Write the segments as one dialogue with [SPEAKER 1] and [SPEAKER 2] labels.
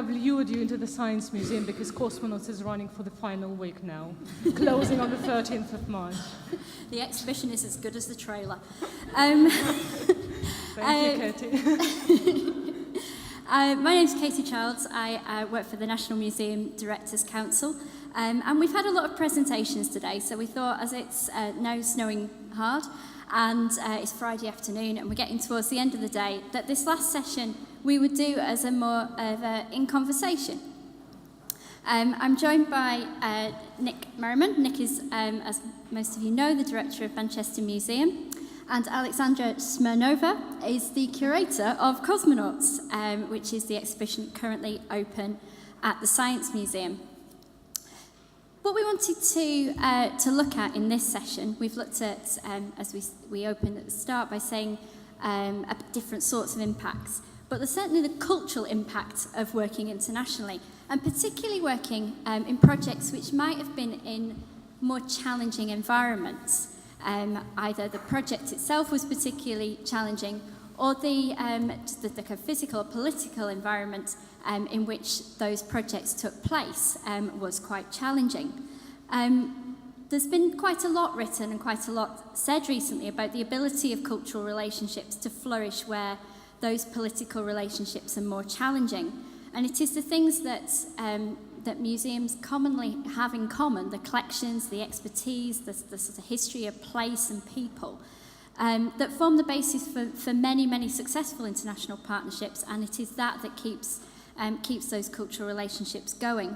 [SPEAKER 1] have lured you into the Science Museum because Cosmonauts is running for the final week now, closing on the 13th of March.
[SPEAKER 2] The exhibition is as good as the trailer.
[SPEAKER 1] Thank you, Katie.
[SPEAKER 2] My name's Katie Childs. I work for the National Museum Directors Council, and we've had a lot of presentations today, so we thought, as it's now snowing hard and it's Friday afternoon and we're getting towards the end of the day, that this last session we would do as a more of a in conversation. I'm joined by Nick Merriman. Nick is, as most of you know, the director of Manchester Museum, and Alexandra Smirnova is the curator of Cosmonauts, which is the exhibition currently open at the Science Museum. What we wanted to look at in this session, we've looked at, as we opened at the start by saying different sorts of impacts, but there's certainly the cultural impact of working internationally, and particularly working in projects which might have been in more challenging environments. Either the project itself was particularly challenging, or the kind of physical or political environment in which those projects took place was quite challenging. There's been quite a lot written and quite a lot said recently about the ability of cultural relationships to flourish where those political relationships are more challenging. And it is the things that museums commonly have in common, the collections, the expertise, the sort of history of place and people, that form the basis for many, many successful international partnerships, and it is that keeps those cultural relationships going.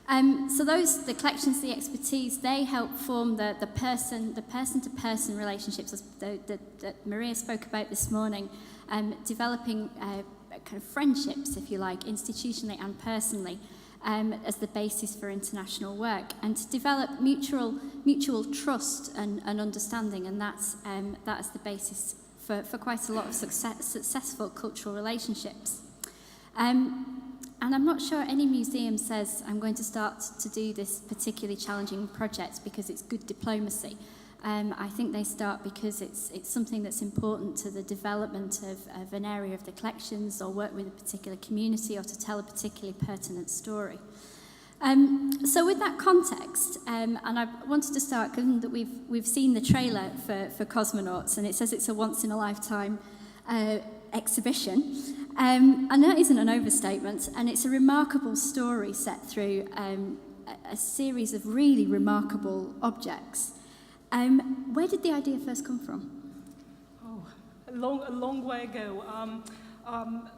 [SPEAKER 2] So the collections, the expertise, they help form the person-to-person relationships that Maria spoke about this morning, developing kind of friendships, if you like, institutionally and personally, as the basis for international work, and to develop mutual trust and understanding, and that's the basis for quite a lot of successful cultural relationships. And I'm not sure any museum says, I'm going to start to do this particularly challenging project because it's good diplomacy. I think they start because it's something that's important to the development of an area of the collections, or work with a particular community, or to tell a particularly pertinent story. So with that context, and I wanted to start, given that we've seen the trailer for Cosmonauts, and it says it's a once-in-a-lifetime exhibition, and that isn't an overstatement, and it's a remarkable story set through a series of really remarkable objects. Where did the idea first come from?
[SPEAKER 1] Oh, a long way ago.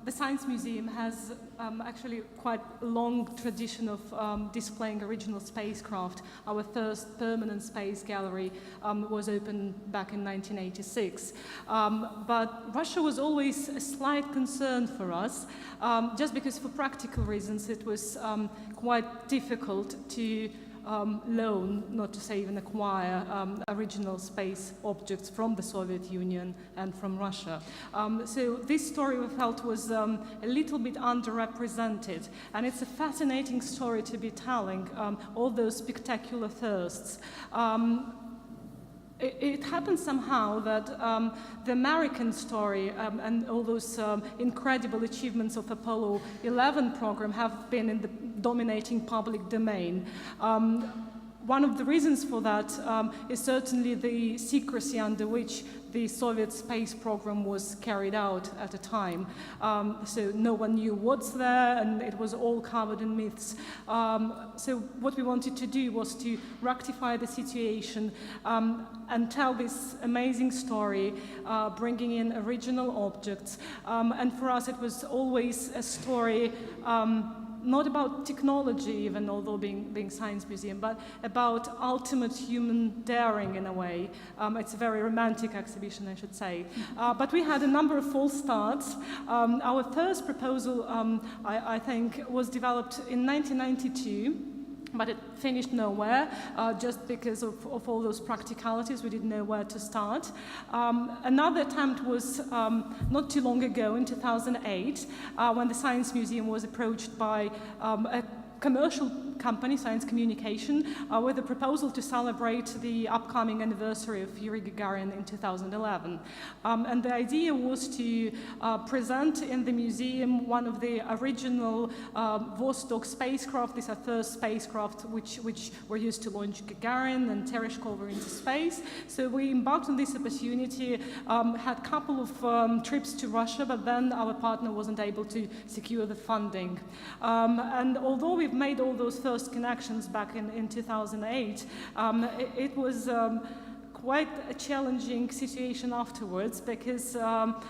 [SPEAKER 1] The Science Museum has actually quite a long tradition of displaying original spacecraft. Our first permanent space gallery was opened back in 1986. But Russia was always a slight concern for us, just because for practical reasons it was quite difficult to loan, not to say even acquire, original space objects from the Soviet Union and from Russia. So this story we felt was a little bit underrepresented, and it's a fascinating story to be telling, all those spectacular firsts. It happened somehow that the American story and all those incredible achievements of Apollo 11 program have been in the dominating public domain. One of the reasons for that is certainly the secrecy under which the Soviet space program was carried out at the time. So no one knew what's there, and it was all covered in myths. So what we wanted to do was to rectify the situation and tell this amazing story, bringing in original objects. And for us, it was always a story not about technology even, although being Science Museum, but about ultimate human daring in a way. It's a very romantic exhibition, I should say. But we had a number of false starts. Our first proposal, I think, was developed in 1992. But it finished nowhere, just because of all those practicalities. We didn't know where to start. Another attempt was not too long ago, in 2008, when the Science Museum was approached by a commercial company, Science Communication, with a proposal to celebrate the upcoming anniversary of Yuri Gagarin in 2011. And the idea was to present in the museum one of the original Vostok spacecraft. These are first spacecraft which were used to launch Gagarin and Tereshkova into space. So we embarked on this opportunity, had a couple of trips to Russia, but then our partner wasn't able to secure the funding. And although we've made all those first connections back in 2008, it was quite a challenging situation afterwards, because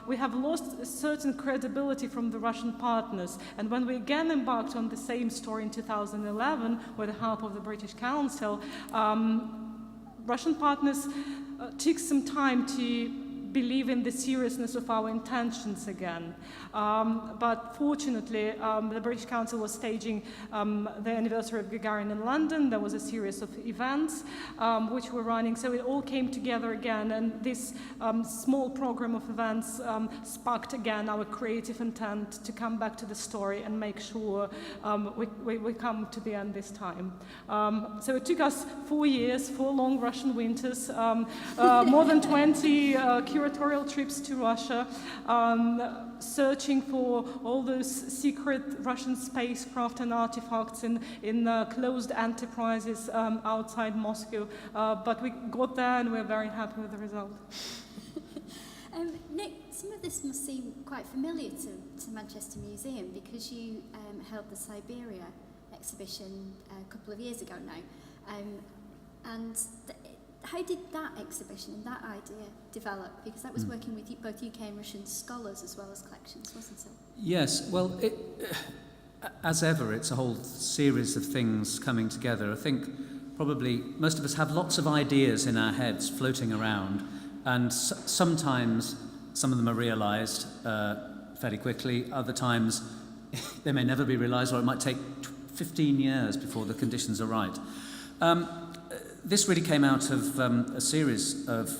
[SPEAKER 1] we have lost a certain credibility from the Russian partners. And when we again embarked on the same story in 2011 with the help of the British Council, Russian partners took some time to believe in the seriousness of our intentions again. But fortunately, the British Council was staging the anniversary of Gagarin in London. There was a series of events which were running, so it all came together again, and this small program of events sparked again our creative intent to come back to the story and make sure we come to the end this time. So it took us 4 years, 4 long Russian winters, more than 20 curatorial trips to Russia, searching for all those secret Russian spacecraft and artifacts in closed enterprises outside Moscow. But we got there and we're very happy with the result.
[SPEAKER 2] Nick, some of this must seem quite familiar to Manchester Museum, because you held the Siberia exhibition a couple of years ago now. How did that exhibition and that idea develop? Because that was working with both UK and Russian scholars as well as collections, wasn't it?
[SPEAKER 3] Yes, well, as ever, it's a whole series of things coming together. I think probably most of us have lots of ideas in our heads floating around, and sometimes some of them are realised fairly quickly. Other times they may never be realised, or it might take 15 years before the conditions are right. This really came out of a series of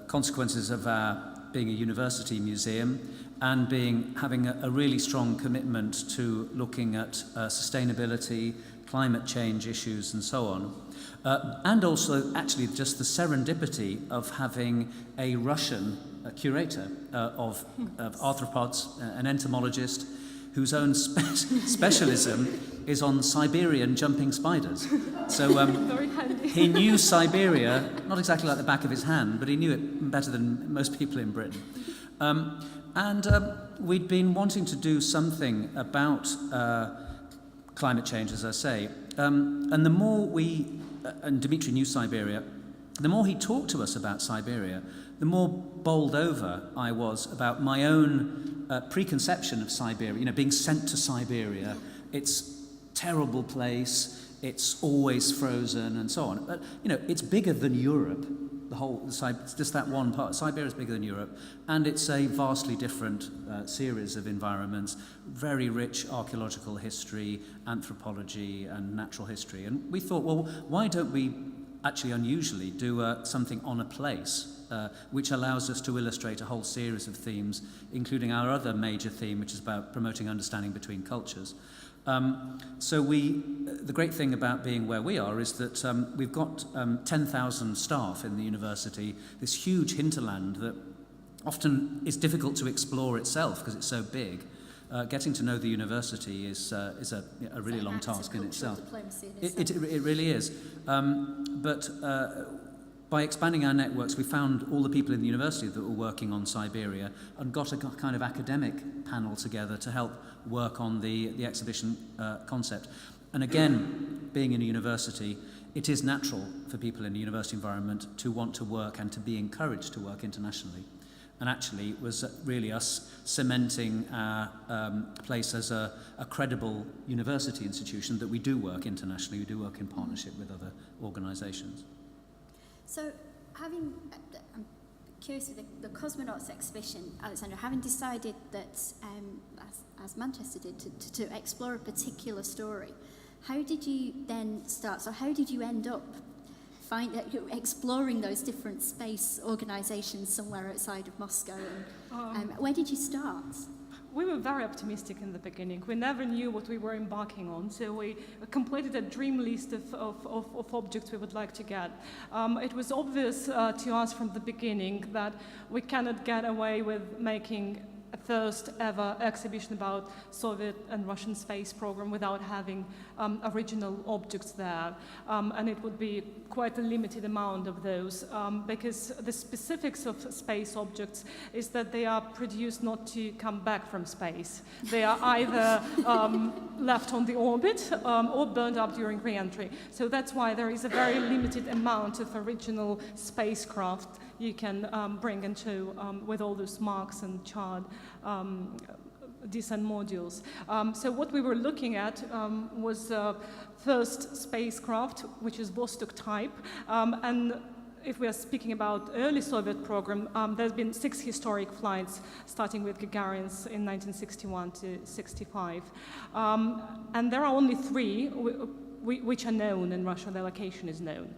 [SPEAKER 3] consequences of our being a university museum and having a really strong commitment to looking at sustainability, climate change issues and so on. And also actually just the serendipity of having a Russian curator of arthropods, an entomologist, whose own specialism is on Siberian jumping spiders. So he knew Siberia, not exactly like the back of his hand, but he knew it better than most people in Britain. And we'd been wanting to do something about climate change, as I say. And the more and Dmitry knew Siberia, the more he talked to us about Siberia, the more bowled over I was about my own preconception of Siberia, being sent to Siberia. It's a terrible place, it's always frozen and so on. But, it's bigger than Europe. Just that one part. Siberia is bigger than Europe, and it's a vastly different series of environments, very rich archaeological history, anthropology and natural history. And we thought, well, why don't we actually unusually do something on a place, which allows us to illustrate a whole series of themes, including our other major theme, which is about promoting understanding between cultures. So the great thing about being where we are is that we've got 10,000 staff in the university, this huge hinterland that often is difficult to explore itself because it's so big. Getting to know the university is a really long task in itself. It really is. But by expanding our networks, we found all the people in the university that were working on Siberia and got a kind of academic panel together to help work on the exhibition concept. And again, being in a university, it is natural for people in a university environment to want to work and to be encouraged to work internationally. And actually, it was really us cementing our place as a credible university institution that we do work internationally, we do work in partnership with other organisations.
[SPEAKER 2] So, I'm curious with the cosmonauts exhibition, Alexandra, having decided that, as Manchester did, to explore a particular story, how did you then start? So, how did you end up exploring those different space organisations somewhere outside of Moscow? And where did you start?
[SPEAKER 1] we were very optimistic in the beginning. We never knew what we were embarking on, so we completed a dream list of objects we would like to get. It was obvious to us from the beginning that we cannot get away with making a first ever exhibition about Soviet and Russian space program without having original objects there. And it would be quite a limited amount of those because the specifics of space objects is that they are produced not to come back from space. They are either left on the orbit or burned up during re-entry. So that's why there is a very limited amount of original spacecraft you can bring and show with all those marks and charred descent modules. So what we were looking at was first spacecraft, which is Vostok type, and if we are speaking about early Soviet program, there's been 6 historic flights, starting with Gagarin's in 1961 to 65. And there are only 3 which are known in Russia, the location is known.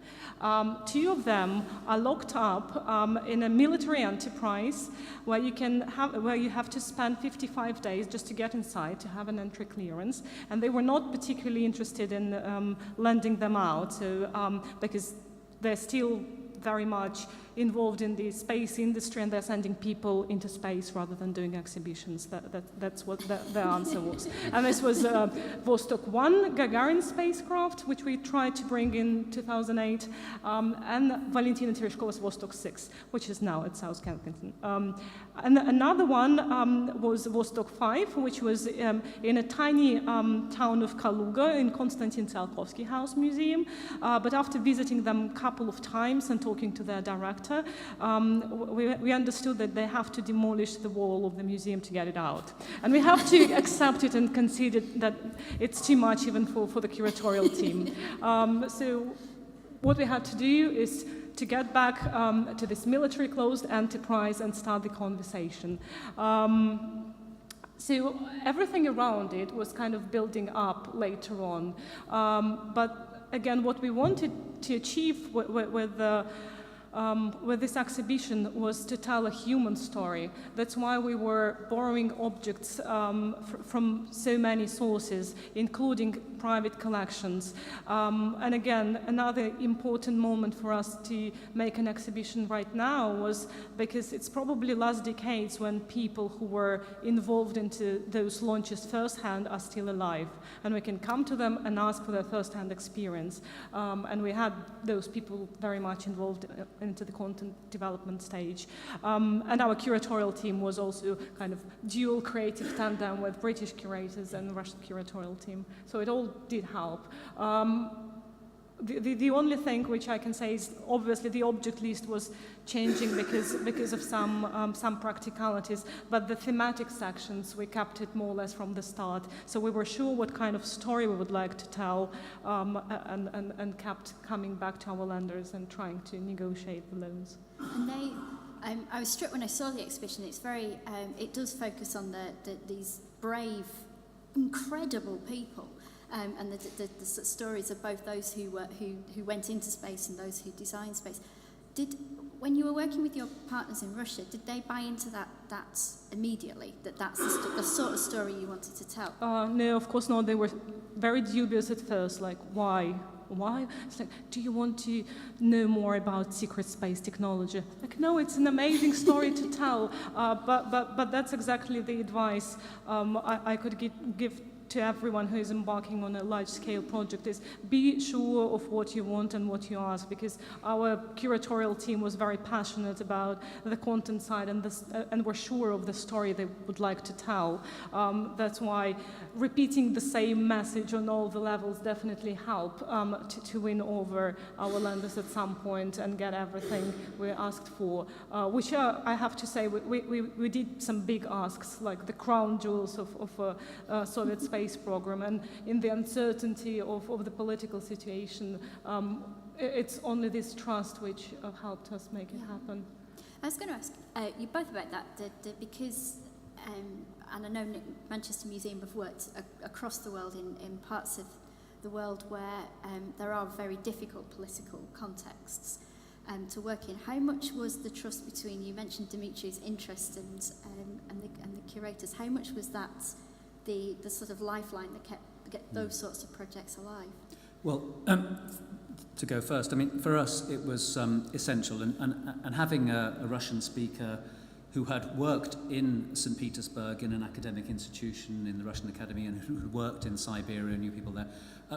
[SPEAKER 1] 2 of them are locked up in a military enterprise where you have to spend 55 days just to get inside to have an entry clearance, and they were not particularly interested in lending them out, so because they're still very much involved in the space industry and they're sending people into space rather than doing exhibitions. That's what the answer was. And this was Vostok 1 Gagarin spacecraft, which we tried to bring in 2008, and Valentina Tereshkova's Vostok 6, which is now at South Kensington. And another one was Vostok 5, which was in a tiny town of Kaluga in Konstantin Tsiolkovsky House Museum. But after visiting them a couple of times and talking to their director, we understood that they have to demolish the wall of the museum to get it out. And we have to accept it and concede it that it's too much even for the curatorial team. So what we had to do is to get back to this military closed enterprise and start the conversation. So everything around it was kind of building up later on. But again, what we wanted to achieve with this exhibition was to tell a human story. That's why we were borrowing objects from so many sources, including private collections. And again, another important moment for us to make an exhibition right now was because it's probably last decades when people who were involved into those launches firsthand are still alive. And we can come to them and ask for their firsthand experience. And we had those people very much involved into the content development stage. And our curatorial team was also kind of dual creative tandem with British curators and Russian curatorial team. So it all did help. The only thing which I can say is obviously the object list was changing because of some practicalities, but the thematic sections, we kept it more or less from the start. So we were sure what kind of story we would like to tell and kept coming back to our lenders and trying to negotiate the loans.
[SPEAKER 2] And I was struck when I saw the exhibition. It's very, it does focus on these brave, incredible people. And the stories of both those who went into space and those who designed space. When you were working with your partners in Russia, did they buy into that immediately? That's the sort of story you wanted to tell?
[SPEAKER 1] No, of course not. They were very dubious at first, like, why? Why? It's like, do you want to know more about secret space technology? Like, no, it's an amazing story to tell. But that's exactly the advice I could give to everyone who is embarking on a large-scale project is be sure of what you want and what you ask, because our curatorial team was very passionate about the content side and were sure of the story they would like to tell. That's why repeating the same message on all the levels definitely help to win over our lenders at some point and get everything we asked for, which I have to say, we did some big asks, like the crown jewels of Soviet space program, and in the uncertainty of the political situation, it's only this trust which helped us make it happen.
[SPEAKER 2] I was going to ask you both about that, because, and I know Manchester Museum have worked across the world in parts of the world where there are very difficult political contexts. to work in. How much was the trust between, you mentioned Dimitri's interest and the curators, how much was that the sort of lifeline that kept those sorts of projects alive?
[SPEAKER 3] Well, to go first, I mean, for us it was essential, and having a Russian speaker who had worked in St. Petersburg in an academic institution in the Russian Academy and who worked in Siberia, knew people there,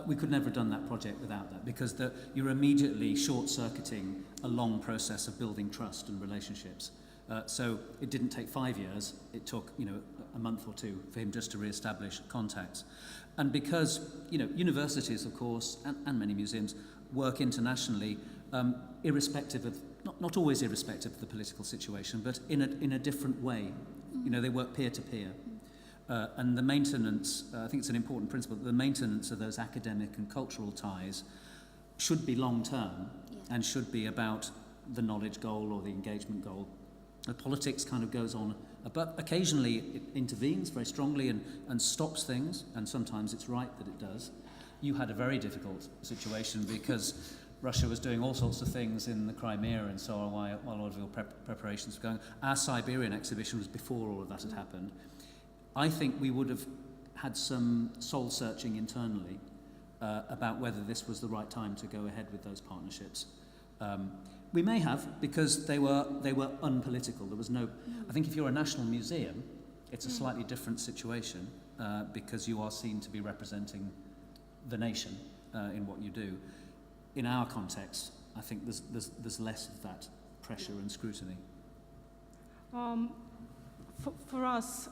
[SPEAKER 3] we could never have done that project without that, because you're immediately short-circuiting a long process of building trust and relationships. So it didn't take 5 years, it took a month or two for him just to re-establish contacts. And because universities, of course, and many museums work internationally, irrespective of, not always irrespective of the political situation, but in a different way. They work peer to peer. And the maintenance, I think it's an important principle, the maintenance of those academic and cultural ties should be long-term and should be about the knowledge goal or the engagement goal. The politics kind of goes on, but occasionally it intervenes very strongly and stops things, and sometimes it's right that it does. You had a very difficult situation because Russia was doing all sorts of things in the Crimea and so on while all of your preparations were going. Our Siberian exhibition was before all of that had happened. I think we would have had some soul-searching internally about whether this was the right time to go ahead with those partnerships. We may have, because they were unpolitical. There was no. I think if you're a national museum, it's a slightly different situation because you are seen to be representing the nation in what you do. In our context, I think there's less of that pressure and scrutiny.
[SPEAKER 1] For us,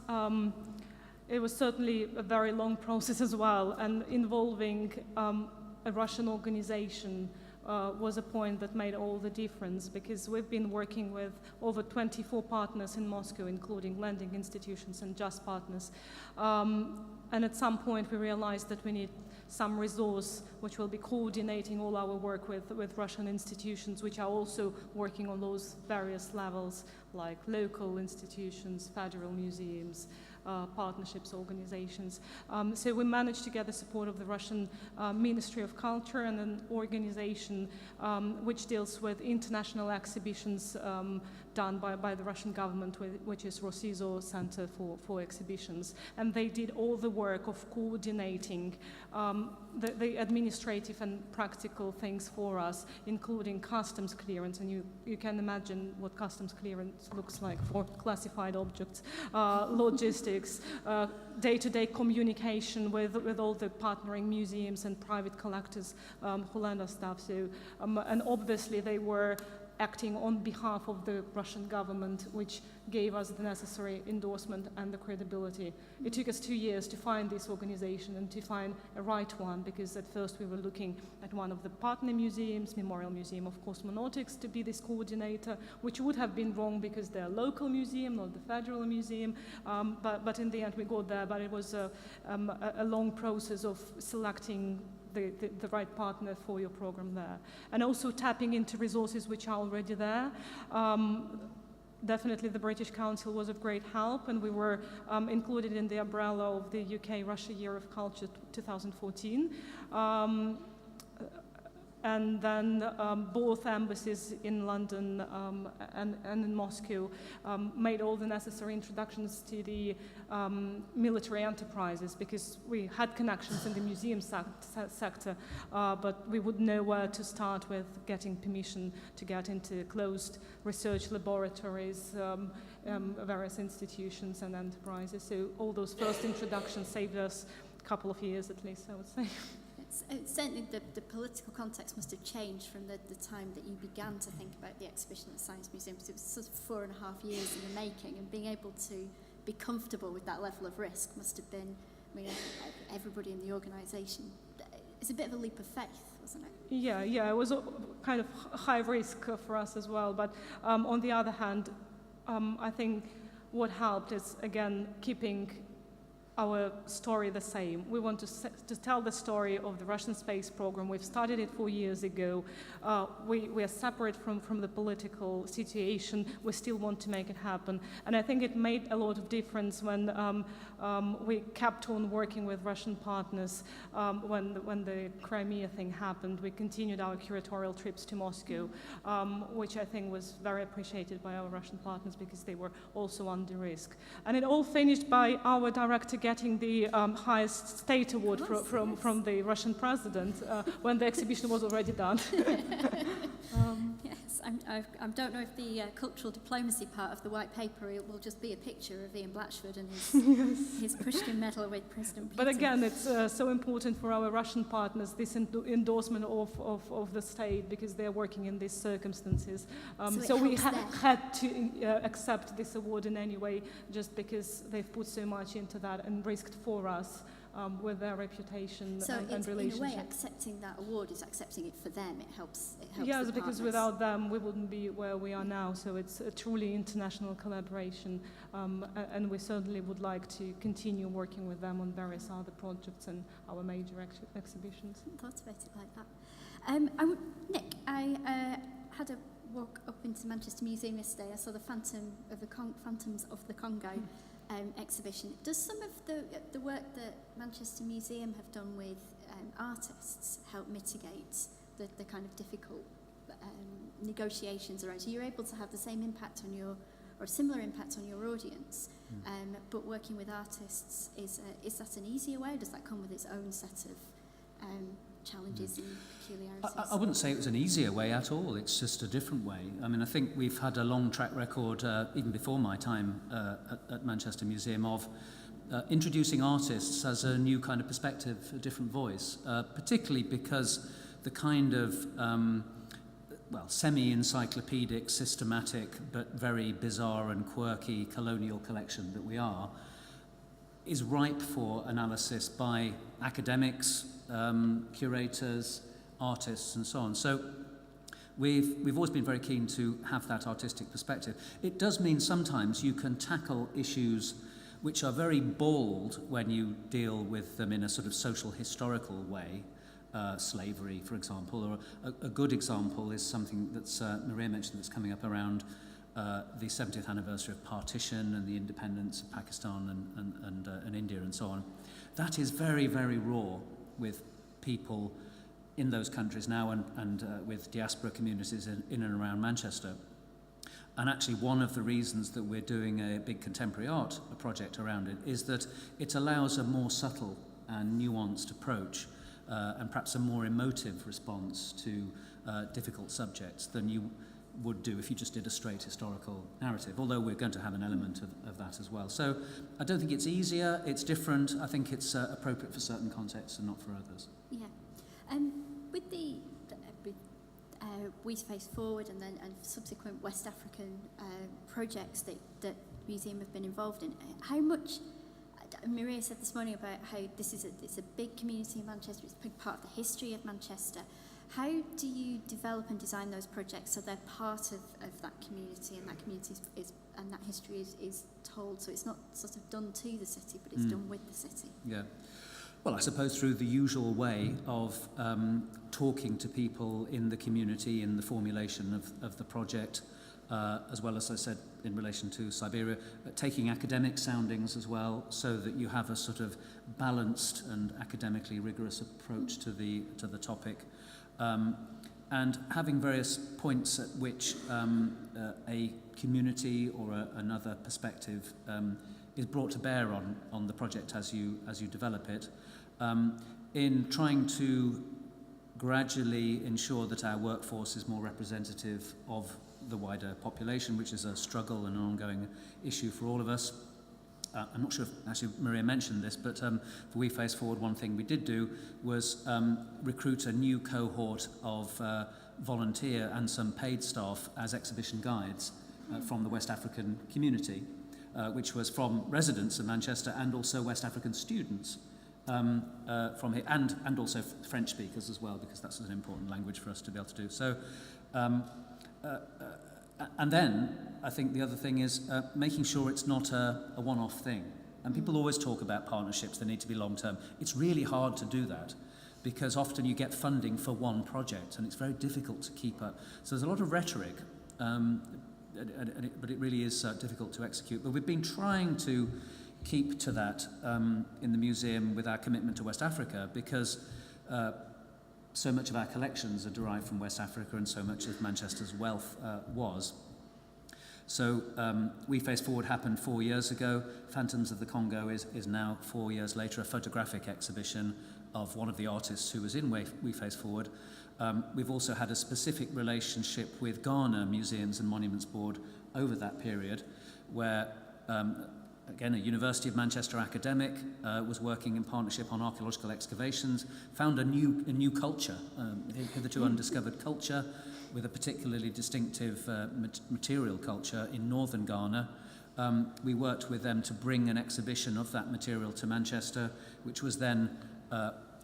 [SPEAKER 1] it was certainly a very long process as well, and involving a Russian organization was a point that made all the difference, because we've been working with over 24 partners in Moscow, including lending institutions and just partners. And at some point we realized that we need some resource which will be coordinating all our work with Russian institutions, which are also working on those various levels, like local institutions, federal museums, partnerships organizations. So we managed to get the support of the Russian Ministry of Culture and an organization which deals with international exhibitions done by the Russian government, which is Rosizo Center for Exhibitions. And they did all the work of coordinating the administrative and practical things for us, including customs clearance. And you can imagine what customs clearance looks like for classified objects, logistics, day-to-day communication with all the partnering museums and private collectors who lend us stuff. So, and obviously they were acting on behalf of the Russian government, which gave us the necessary endorsement and the credibility. It took us 2 years to find this organization and to find a right one, because at first we were looking at one of the partner museums, Memorial Museum of Cosmonautics, to be this coordinator, which would have been wrong because they're a local museum, not the federal museum, but in the end we got there. But it was a long process of selecting the right partner for your program there. And also tapping into resources which are already there. Definitely the British Council was of great help, and we were included in the umbrella of the UK-Russia Year of Culture 2014. And then both embassies in London and in Moscow made all the necessary introductions to the military enterprises, because we had connections in the museum sector, but we wouldn't know where to start with getting permission to get into closed research laboratories, various institutions and enterprises. So all those first introductions saved us a couple of years at least, I would say.
[SPEAKER 2] Certainly the political context must have changed from the time that you began to think about the exhibition at the Science Museum, because it was sort of 4.5 years in the making, and being able to be comfortable with that level of risk must have been, I mean, everybody in the organisation, it's a bit of a leap of faith, wasn't it?
[SPEAKER 1] Yeah, it was a kind of high risk for us as well, but on the other hand, I think what helped is, again, keeping our story the same. We want to tell the story of the Russian space program. We've started it 4 years ago. We are separate from the political situation. We still want to make it happen. And I think it made a lot of difference when we kept on working with Russian partners. When the Crimea thing happened, we continued our curatorial trips to Moscow, which I think was very appreciated by our Russian partners because they were also under risk. And it all finished by our director getting the highest state award from the Russian president when the exhibition was already done.
[SPEAKER 2] Yes, I don't know if the cultural diplomacy part of the white paper will just be a picture of Ian Blatchford and his Pushkin medal with President Putin.
[SPEAKER 1] But again, it's so important for our Russian partners, this endorsement of the state, because they're working in these circumstances. So we had to accept this award in any way, just because they've put so much into that and risked for us with their reputation and relationship.
[SPEAKER 2] So in a way, accepting that award is accepting it for them. It helps
[SPEAKER 1] yes,
[SPEAKER 2] the
[SPEAKER 1] because
[SPEAKER 2] partners.
[SPEAKER 1] Without them, we wouldn't be where we are now. So it's a truly international collaboration, and we certainly would like to continue working with them on various other projects and our major exhibitions.
[SPEAKER 2] I thought about it like that. Nick, I had a walk up into Manchester Museum yesterday. I saw the Phantoms of the Congo exhibition. Does some of the work that Manchester Museum have done with artists help mitigate the kind of difficult negotiations around? So you're able to have the same impact on your, or a similar impact on your audience, but working with artists, is that an easier way, or does that come with its own set of challenges and peculiarities?
[SPEAKER 3] I wouldn't say it was an easier way at all. It's just a different way. I mean, I think we've had a long track record, even before my time at Manchester Museum, of introducing artists as a new kind of perspective, a different voice, particularly because the kind of semi-encyclopedic, systematic, but very bizarre and quirky colonial collection that we are, is ripe for analysis by academics, curators, artists, and so on. So we've always been very keen to have that artistic perspective. It does mean sometimes you can tackle issues which are very bald when you deal with them in a sort of social historical way. Slavery, for example, or a good example is something that's Maria mentioned that's coming up around the 70th anniversary of partition and the independence of Pakistan and India and so on. That is very, very raw with people in those countries now and with diaspora communities in and around Manchester. And actually one of the reasons that we're doing a big contemporary art project around it is that it allows a more subtle and nuanced approach and perhaps a more emotive response to difficult subjects than you would do if you just did a straight historical narrative, although we're going to have an element of that as well. So I don't think it's easier, it's different. I think it's appropriate for certain contexts and not for others.
[SPEAKER 2] Yeah. With the We Face Forward and subsequent West African projects that museum have been involved in, how much, Maria said this morning about how it's a big community in Manchester, it's a big part of the history of Manchester. How do you develop and design those projects so they're part of that community, and that community and that history is told, so it's not sort of done to the city, but it's done with the city?
[SPEAKER 3] Yeah. Well, I suppose through the usual way of talking to people in the community in the formulation of the project, as well as I said in relation to Siberia, taking academic soundings as well, so that you have a sort of balanced and academically rigorous approach to the topic. And having various points at which a community or another perspective is brought to bear on the project as you develop it, in trying to gradually ensure that our workforce is more representative of the wider population, which is a struggle and an ongoing issue for all of us. I'm not sure if actually Maria mentioned this, but for We Face Forward, one thing we did do was recruit a new cohort of volunteer and some paid staff as exhibition guides from the West African community, which was from residents of Manchester and also West African students from here, and also French speakers as well, because that's an important language for us to be able to do. So, and then I think the other thing is making sure it's not a one-off thing. And people always talk about partnerships, they need to be long-term. It's really hard to do that because often you get funding for one project and it's very difficult to keep up. So there's a lot of rhetoric, but it really is difficult to execute. But we've been trying to keep to that in the museum with our commitment to West Africa because so much of our collections are derived from West Africa and so much of Manchester's wealth was. So We Face Forward happened 4 years ago. Phantoms of the Congo is now 4 years later a photographic exhibition of one of the artists who was in We Face Forward. We've also had a specific relationship with Ghana Museums and Monuments Board over that period where again, a University of Manchester academic was working in partnership on archaeological excavations, found a new culture, hitherto undiscovered culture, with a particularly distinctive material culture in northern Ghana. We worked with them to bring an exhibition of that material to Manchester, which was then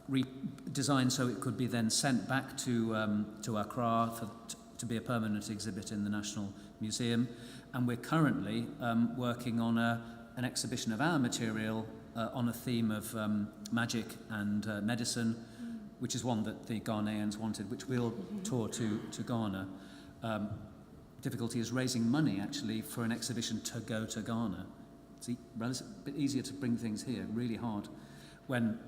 [SPEAKER 3] redesigned so it could be then sent back to Accra to be a permanent exhibit in the National Museum. And we're currently working on an exhibition of our material on a theme of magic and medicine, which is one that the Ghanaians wanted, which we'll tour to Ghana. Difficulty is raising money, actually, for an exhibition to go to Ghana. It's a bit easier to bring things here, really hard, when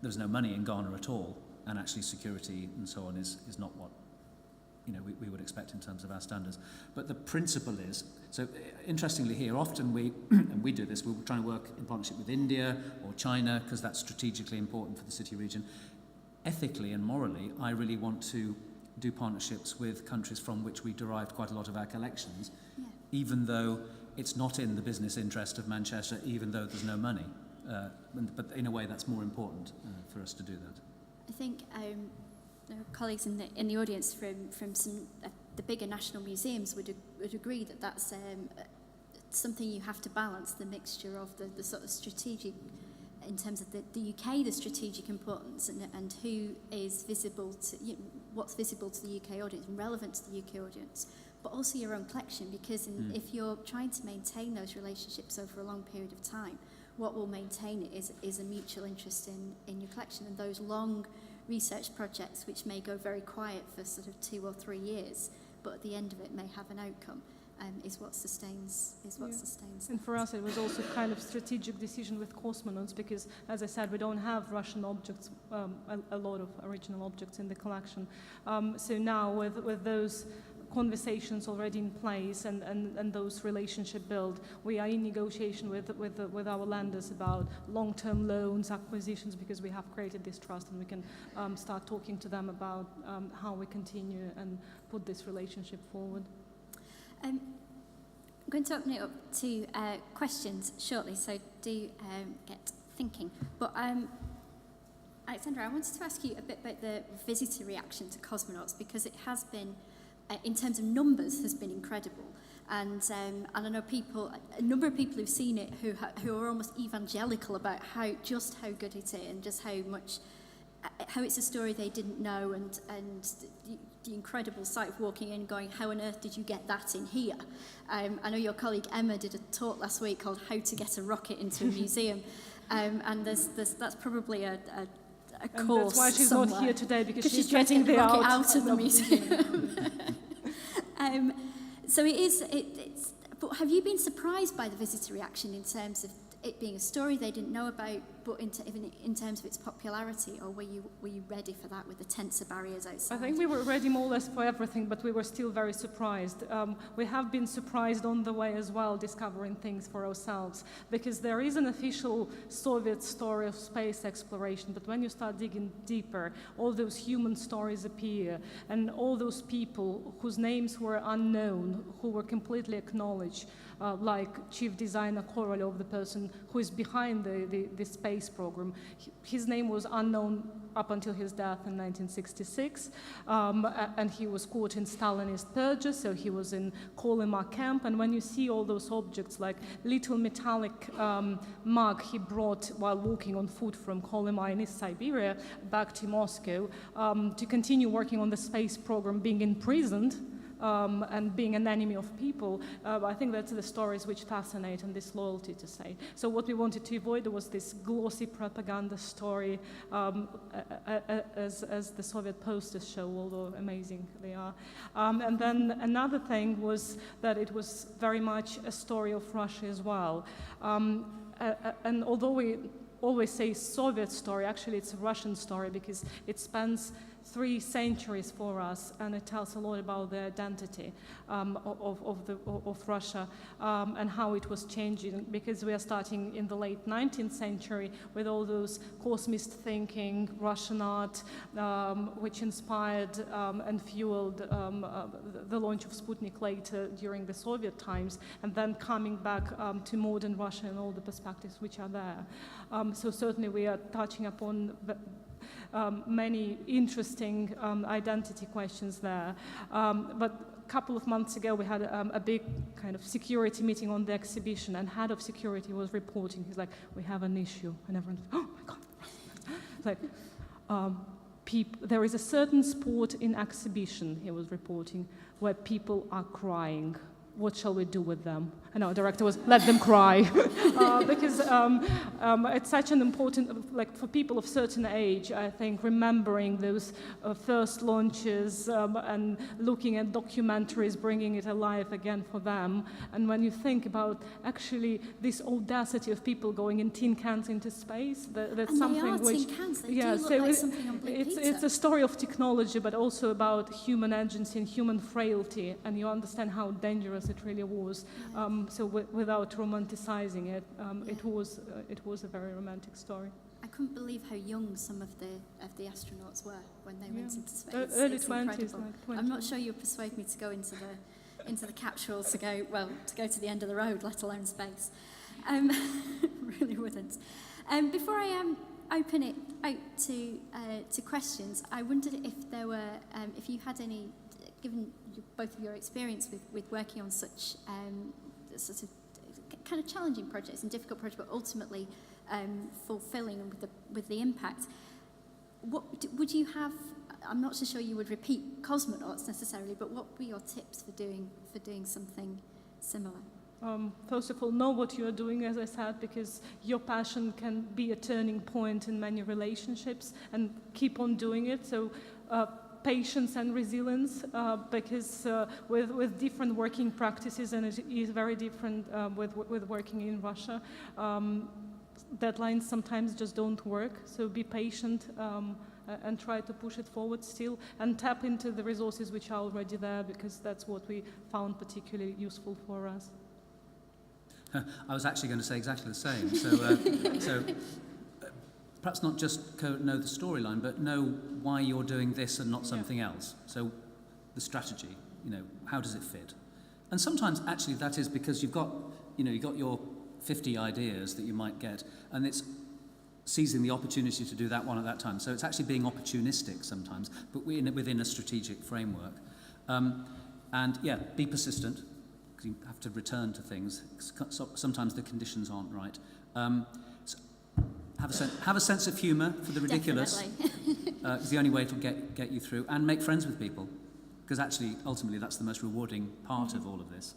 [SPEAKER 3] there's no money in Ghana at all, and actually security and so on is not what we would expect in terms of our standards. But the principle is, so interestingly here, often and we do this, we're trying to work in partnership with India or China, because that's strategically important for the city region. Ethically and morally, I really want to do partnerships with countries from which we derived quite a lot of our collections, even though it's not in the business interest of Manchester, even though there's no money. But in a way, that's more important for us to do that.
[SPEAKER 2] I think there are colleagues in the audience from some the bigger national museums would agree that that's something you have to balance, the mixture of the sort of strategic, in terms of the UK, the strategic importance and who is visible to, what's visible to the UK audience and relevant to the UK audience, but also your own collection, because if you're trying to maintain those relationships over a long period of time, what will maintain it is a mutual interest in your collection, and those long research projects which may go very quiet for sort of 2 or 3 years, but at the end of it may have an outcome. Is what sustains.
[SPEAKER 1] And for us, it was also kind of strategic decision with cosmonauts, because, as I said, we don't have Russian objects, a lot of original objects in the collection. So now, with those conversations already in place and those relationships built, we are in negotiation with our lenders about long-term loans, acquisitions, because we have created this trust, and we can start talking to them about how we continue and put this relationship forward.
[SPEAKER 2] I'm going to open it up to questions shortly, so do get thinking. But Alexandra, I wanted to ask you a bit about the visitor reaction to cosmonauts, because it has been, in terms of numbers, has been incredible. And I know a number of people who've seen it who are almost evangelical about how good it is, and just how it's a story they didn't know, and the incredible sight of walking in and going, how on earth did you get that in here? I know your colleague Emma did a talk last week called How to Get a Rocket into a Museum, and that's probably a
[SPEAKER 1] and
[SPEAKER 2] course.
[SPEAKER 1] That's why she's
[SPEAKER 2] somewhere,
[SPEAKER 1] not here today, because she's
[SPEAKER 2] trying to
[SPEAKER 1] getting
[SPEAKER 2] get the
[SPEAKER 1] the
[SPEAKER 2] rocket out of the museum. So it's. But have you been surprised by the visitor reaction in terms of it being a story they didn't know about, but even in terms of its popularity, or were you ready for that with the tensor barriers outside?
[SPEAKER 1] I think we were ready more or less for everything, but we were still very surprised. We have been surprised on the way as well, discovering things for ourselves, because there is an official Soviet story of space exploration, but when you start digging deeper, all those human stories appear, and all those people whose names were unknown, who were completely acknowledged, like chief designer Korolev, the person who is behind the space program. His name was unknown up until his death in 1966, and he was caught in Stalinist purges, so he was in Kolyma camp. And when you see all those objects, like little metallic mug he brought while walking on foot from Kolyma in East Siberia back to Moscow to continue working on the space program, being imprisoned and being an enemy of people, I think that's the stories which fascinate and this loyalty to say. So what we wanted to avoid was this glossy propaganda story, as the Soviet posters show, although amazing they are. And then another thing was that it was very much a story of Russia as well. And although we always say Soviet story, actually it's a Russian story because it spans 3 centuries for us, and it tells a lot about the identity of Russia and how it was changing, because we are starting in the late 19th century with all those cosmist thinking, Russian art, which inspired and fueled the launch of Sputnik later during the Soviet times, and then coming back to modern Russia and all the perspectives which are there. So certainly we are touching upon many interesting identity questions there. But a couple of months ago, we had a big kind of security meeting on the exhibition, and head of security was reporting. He's like, we have an issue. And everyone's, oh my God. It's like, there is a certain sport in exhibition, he was reporting, where people are crying. What shall we do with them? And our director was, let them cry. Because it's such an important, like for people of certain age, I think remembering those first launches and looking at documentaries, bringing it alive again for them. And when you think about actually this audacity of people going in tin cans into space, that's
[SPEAKER 2] and
[SPEAKER 1] something
[SPEAKER 2] they are
[SPEAKER 1] which...
[SPEAKER 2] tin cans. They do look like something on Blue Peter.
[SPEAKER 1] It's a story of technology, but also about human agency and human frailty, and you understand how dangerous it really was. So without romanticizing it, it was a very romantic story.
[SPEAKER 2] I couldn't believe how young some of the astronauts were when they went into space.
[SPEAKER 1] Early
[SPEAKER 2] it's
[SPEAKER 1] 20s,
[SPEAKER 2] incredible.
[SPEAKER 1] like 20.
[SPEAKER 2] I'm not sure you'll persuade me to go into the capsule to go to the end of the road, let alone space. Really wouldn't. Before I open it out to questions, I wondered if there were, if you had any, given both of your experience with working on such sort of kind of challenging projects and difficult projects, but ultimately fulfilling with the impact. What would you have? I'm not so sure you would repeat cosmonauts necessarily, but what were your tips for doing something similar?
[SPEAKER 1] First of all, know what you are doing, as I said, because your passion can be a turning point in many relationships, and keep on doing it. So. Patience and resilience, because with different working practices, and it is very different with working in Russia, deadlines sometimes just don't work, so be patient and try to push it forward still, and tap into the resources which are already there, because that's what we found particularly useful for us.
[SPEAKER 3] I was actually going to say exactly the same. So perhaps not just know the storyline, but know why you're doing this and not something else. So the strategy, how does it fit? And sometimes actually that is because you've got your 50 ideas that you might get, and it's seizing the opportunity to do that one at that time. So it's actually being opportunistic sometimes, but within a strategic framework. And yeah, be persistent, because you have to return to things. Sometimes the conditions aren't right. Have a sense of humour for the ridiculous. It's the only way to get you through, and make friends with people, because actually, ultimately, that's the most rewarding part of all of this,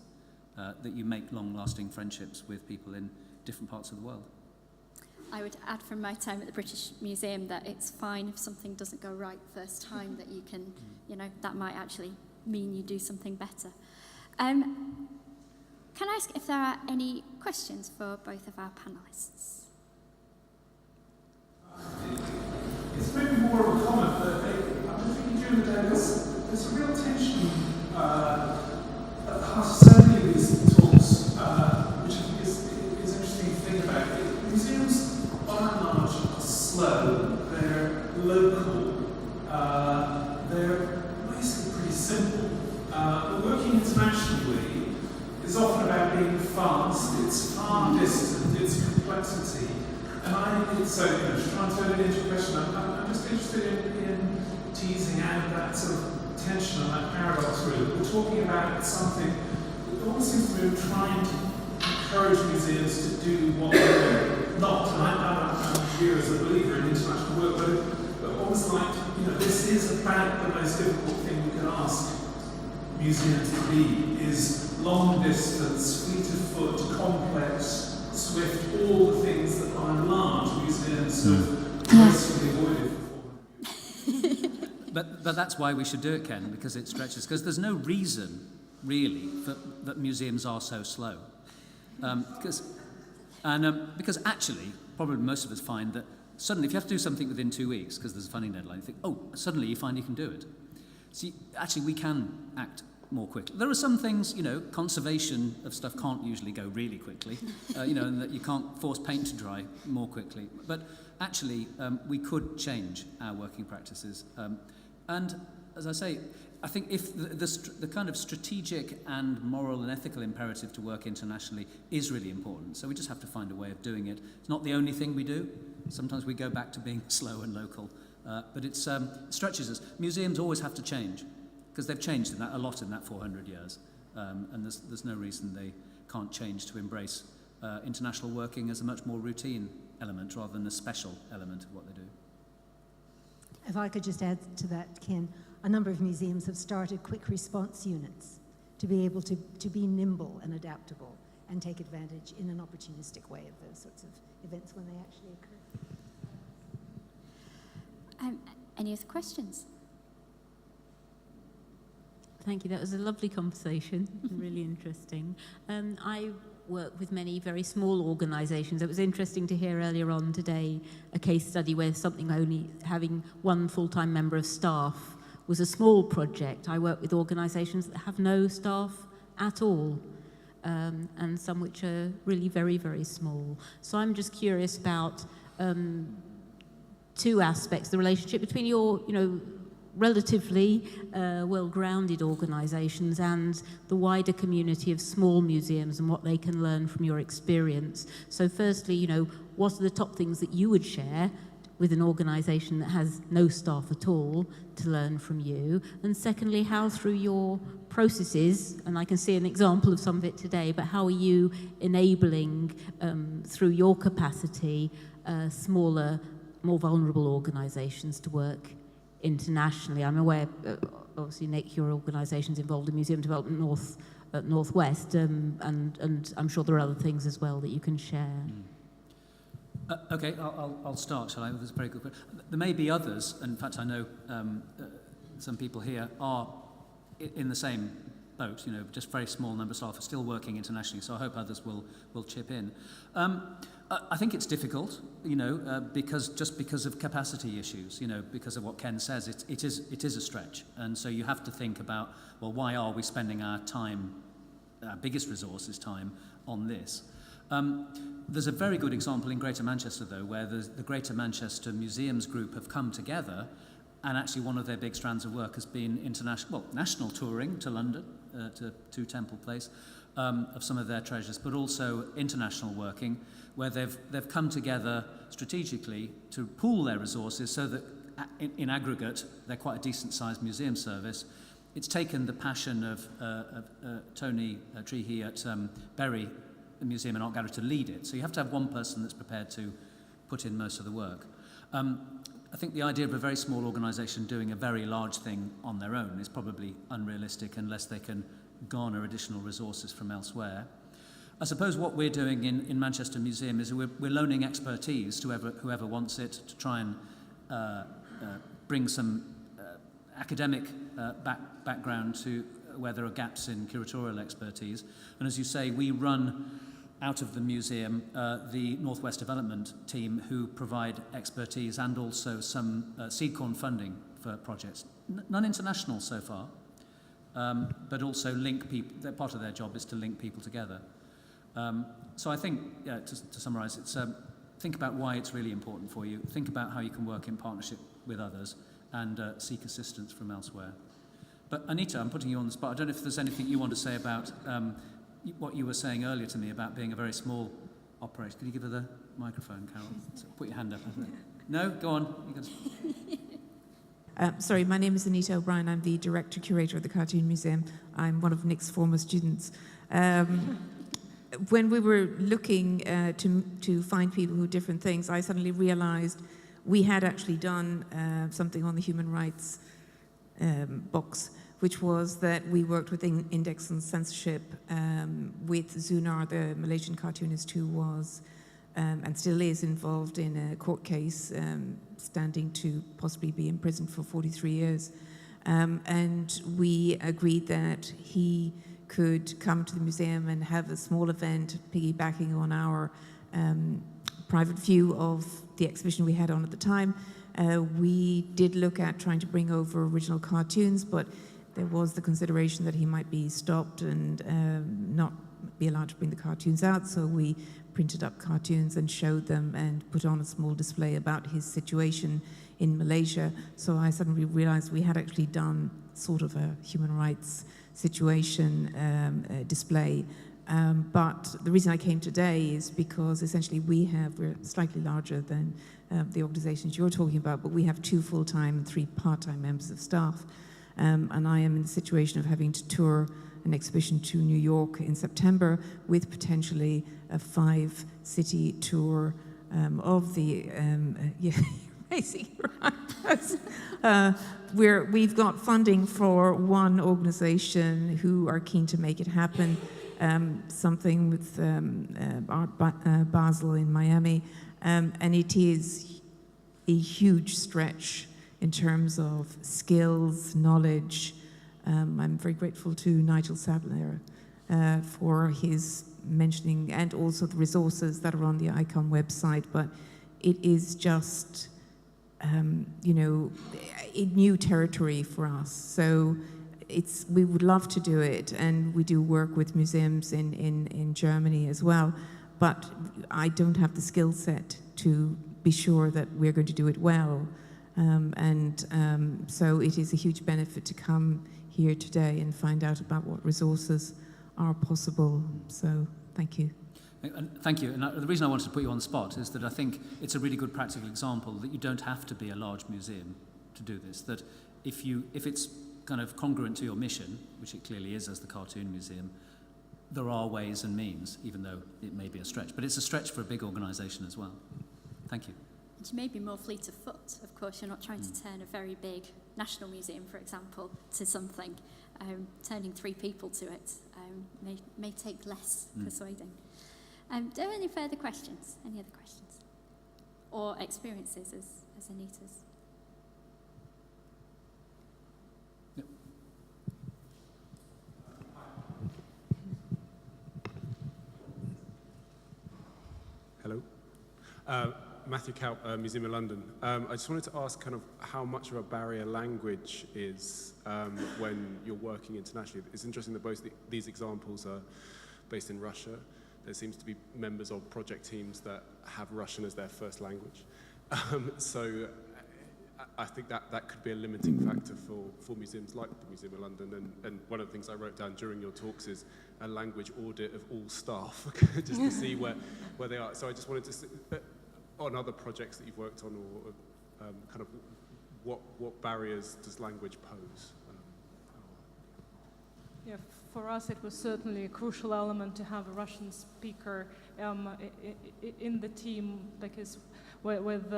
[SPEAKER 3] that you make long-lasting friendships with people in different parts of the world.
[SPEAKER 2] I would add from my time at the British Museum that it's fine if something doesn't go right first time, that you can, that might actually mean you do something better. Can I ask if there are any questions for both of our panellists?
[SPEAKER 4] It's maybe more of a comment, but I'm just thinking during the day, there's a real tension at the heart of so many of these talks, which I think is an interesting to think about. Museums, by and large, are slow, they're local, they're basically pretty simple. But working internationally is often about being fast, it's far distant, it's complexity. And so trying to turn it into a question, I'm just interested in teasing out that sort of tension and that paradox really. We're talking about something that almost seems to be trying to encourage museums to do what they're not. And I'm here as a believer in international work, but almost like, this is about the most difficult thing we can ask museum to be is long distance, fleet of foot, complex, swift, all the things that our large museums have gracefully avoided for 400 years.
[SPEAKER 3] But that's why we should do it, Ken, because it stretches. Because there's no reason, really, that museums are so slow. Because actually, probably most of us find that suddenly, if you have to do something within 2 weeks, because there's a funding deadline, you think, oh, suddenly you find you can do it. See, actually, we can act more quickly. There are some things, conservation of stuff can't usually go really quickly, and that you can't force paint to dry more quickly. But actually, we could change our working practices. And as I say, I think if the kind of strategic and moral and ethical imperative to work internationally is really important, so we just have to find a way of doing it. It's not the only thing we do. Sometimes we go back to being slow and local, but it stretches us. Museums always have to change, because they've changed a lot in that 400 years, and there's no reason they can't change to embrace international working as a much more routine element rather than a special element of what they do.
[SPEAKER 5] If I could just add to that, Ken, a number of museums have started quick response units to be able to be nimble and adaptable and take advantage in an opportunistic way of those sorts of events when they actually occur.
[SPEAKER 2] Any other questions?
[SPEAKER 6] Thank you. That was a lovely conversation, really interesting. I work with many very small organisations. It was interesting to hear earlier on today a case study where something only having one full-time member of staff was a small project. I work with organisations that have no staff at all, and some which are really very, very small. So I'm just curious about two aspects: the relationship between your, relatively well-grounded organisations and the wider community of small museums and what they can learn from your experience. So firstly, what are the top things that you would share with an organisation that has no staff at all to learn from you? And secondly, how through your processes, and I can see an example of some of it today, but how are you enabling, through your capacity, smaller, more vulnerable organisations to work internationally? I'm aware, obviously, Nick, your organisation's involved in museum development Northwest, and I'm sure there are other things as well that you can share.
[SPEAKER 3] Okay, I'll start, shall I? That's a very good question. There may be others, and in fact I know some people here are in the same boat, just very small number of staff are still working internationally, so I hope others will chip in. I think it's difficult, because of capacity issues, because of what Ken says, it is a stretch. And so you have to think about, well, why are we spending our time, our biggest resource is time, on this? There's a very good example in Greater Manchester, though, where the Greater Manchester Museums Group have come together, and actually one of their big strands of work has been national touring to London, to Temple Place, of some of their treasures, but also international working, where they've come together strategically to pool their resources so that in aggregate they're quite a decent-sized museum service. It's taken the passion of Tony Trehe at Bury Museum and Art Gallery to lead it. So you have to have one person that's prepared to put in most of the work. I think the idea of a very small organisation doing a very large thing on their own is probably unrealistic unless they can garner additional resources from elsewhere. I suppose what we're doing in Manchester Museum is we're loaning expertise to whoever wants it, to try and bring some academic background to where there are gaps in curatorial expertise. And as you say, we run out of the museum the Northwest Development team, who provide expertise and also some seed corn funding for projects. None international so far, but also link people. Part of their job is to link people together. So I think, to summarise, it's think about why it's really important for you. Think about how you can work in partnership with others and seek assistance from elsewhere. But Anita, I'm putting you on the spot. I don't know if there's anything you want to say about what you were saying earlier to me about being a very small operator. Could you give her the microphone, Carol? So put your hand up. No? Go on.
[SPEAKER 7] Sorry, my name is Anita O'Brien. I'm the Director Curator of the Cartoon Museum. I'm one of Nick's former students. When we were looking to find people who do different things, I suddenly realised we had actually done something on the human rights box, which was that we worked with Index on Censorship with Zunar, the Malaysian cartoonist who was and still is involved in a court case, standing to possibly be imprisoned for 43 years. And we agreed that he could come to the museum and have a small event piggybacking on our private view of the exhibition we had on at the time. We did look at trying to bring over original cartoons, but there was the consideration that he might be stopped and not be allowed to bring the cartoons out, so we printed up cartoons and showed them and put on a small display about his situation in Malaysia. So I suddenly realized we had actually done sort of a human rights situation display. But the reason I came today is because essentially we're slightly larger than the organizations you're talking about, but we have 2 full-time and 3 part-time members of staff. And I am in the situation of having to tour an exhibition to New York in September with potentially a 5-city tour of the racing around. We've got funding for one organization who are keen to make it happen, something with Art Basel in Miami, and it is a huge stretch in terms of skills, knowledge. I'm very grateful to Nigel Sadler for his mentioning, and also the resources that are on the ICON website, but it is just, a new territory for us. So we would love to do it, and we do work with museums in Germany as well, but I don't have the skill set to be sure that we're going to do it well. So it is a huge benefit to come here today and find out about what resources are possible. So thank you.
[SPEAKER 3] Thank you. And the reason I wanted to put you on the spot is that I think it's a really good practical example that you don't have to be a large museum to do this. That if it's kind of congruent to your mission, which it clearly is as the Cartoon Museum, there are ways and means, even though it may be a stretch. But it's a stretch for a big organisation as well. Thank you.
[SPEAKER 2] And you may be more fleet of foot. Of course, you're not trying to turn a very big national museum, for example, to something. Turning 3 people to it may take less persuading. Do you have any further questions? Any other questions? Or experiences as Anita's?
[SPEAKER 3] Yep.
[SPEAKER 8] Hello. Matthew Kaup, Museum of London. I just wanted to ask kind of how much of a barrier language is when you're working internationally. It's interesting that both these examples are based in Russia. There seems to be members of project teams that have Russian as their first language. So I think that could be a limiting factor for museums like the Museum of London. And one of the things I wrote down during your talks is a language audit of all staff, just to see where they are. So I just wanted to see, on other projects that you've worked on, or kind of what barriers does language pose?
[SPEAKER 1] Yeah, for us it was certainly a crucial element to have a Russian speaker in the team, because with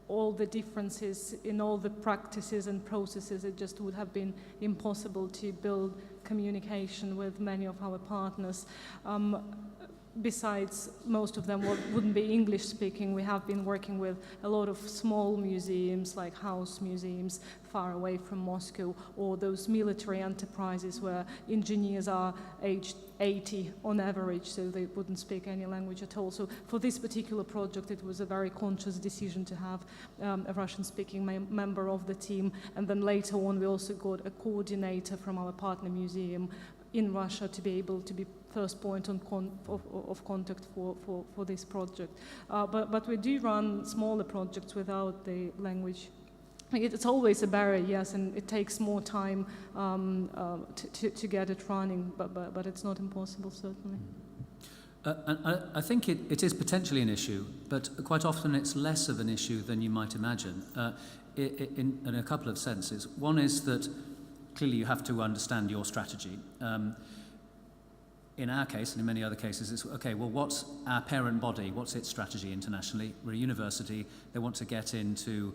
[SPEAKER 1] all the differences in all the practices and processes, it just would have been impossible to build communication with many of our partners. Besides, most of them wouldn't be English speaking. We have been working with a lot of small museums, like house museums, far away from Moscow, or those military enterprises where engineers are aged 80 on average, so they wouldn't speak any language at all. So for this particular project, it was a very conscious decision to have a Russian-speaking member of the team. And then later on, we also got a coordinator from our partner museum in Russia to be able to be first point of contact for this project. But we do run smaller projects without the language. It's always a barrier, yes, and it takes more time to get it running, but it's not impossible, certainly.
[SPEAKER 3] I think it is potentially an issue, but quite often it's less of an issue than you might imagine, in a couple of senses. One is that clearly you have to understand your strategy. In our case, and in many other cases, it's, okay, well, what's our parent body? What's its strategy internationally? We're a university. They want to get into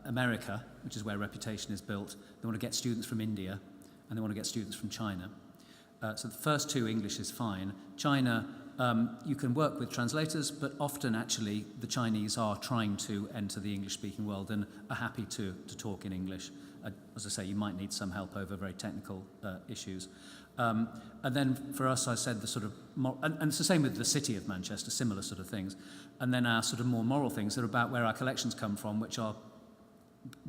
[SPEAKER 3] America, which is where reputation is built. They want to get students from India, and they want to get students from China. So the first two, English is fine. China, you can work with translators, but often actually the Chinese are trying to enter the English-speaking world and are happy to talk in English. As I say, you might need some help over very technical issues. And then for us, I said the sort of, and it's the same with the city of Manchester, similar sort of things. And then our sort of more moral things that are about where our collections come from, which are,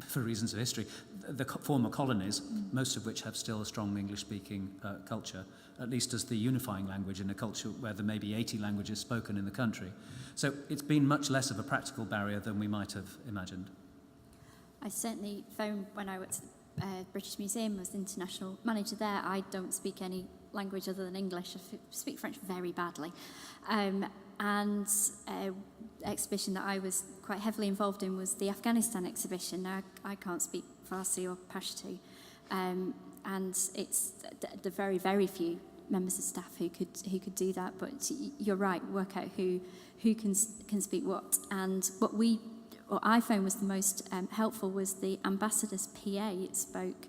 [SPEAKER 3] for reasons of history, the former colonies, most of which have still a strong English-speaking culture, at least as the unifying language in a culture where there may be 80 languages spoken in the country. So it's been much less of a practical barrier than we might have imagined.
[SPEAKER 2] I certainly found when I worked at the British Museum, I was the international manager there, I don't speak any language other than English. I speak French very badly. And exhibition that I was quite heavily involved in was the Afghanistan exhibition. Now, I can't speak Farsi or Pashto, and it's the very, very few members of staff who could do that. But you're right, work out who can speak what. And what I found was the most helpful was the ambassador's PA. It spoke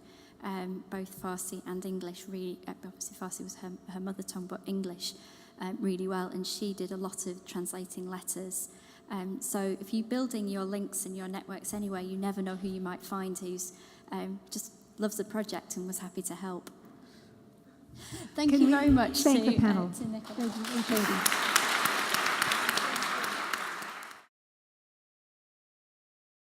[SPEAKER 2] both Farsi and English. Really, obviously Farsi was her mother tongue, but English really well. And she did a lot of translating letters. So if you're building your links and your networks anyway, you never know who you might find who's just loves the project and was happy to help. Thank you very much
[SPEAKER 5] thank the panel.
[SPEAKER 2] to Nicola.
[SPEAKER 5] Thank you.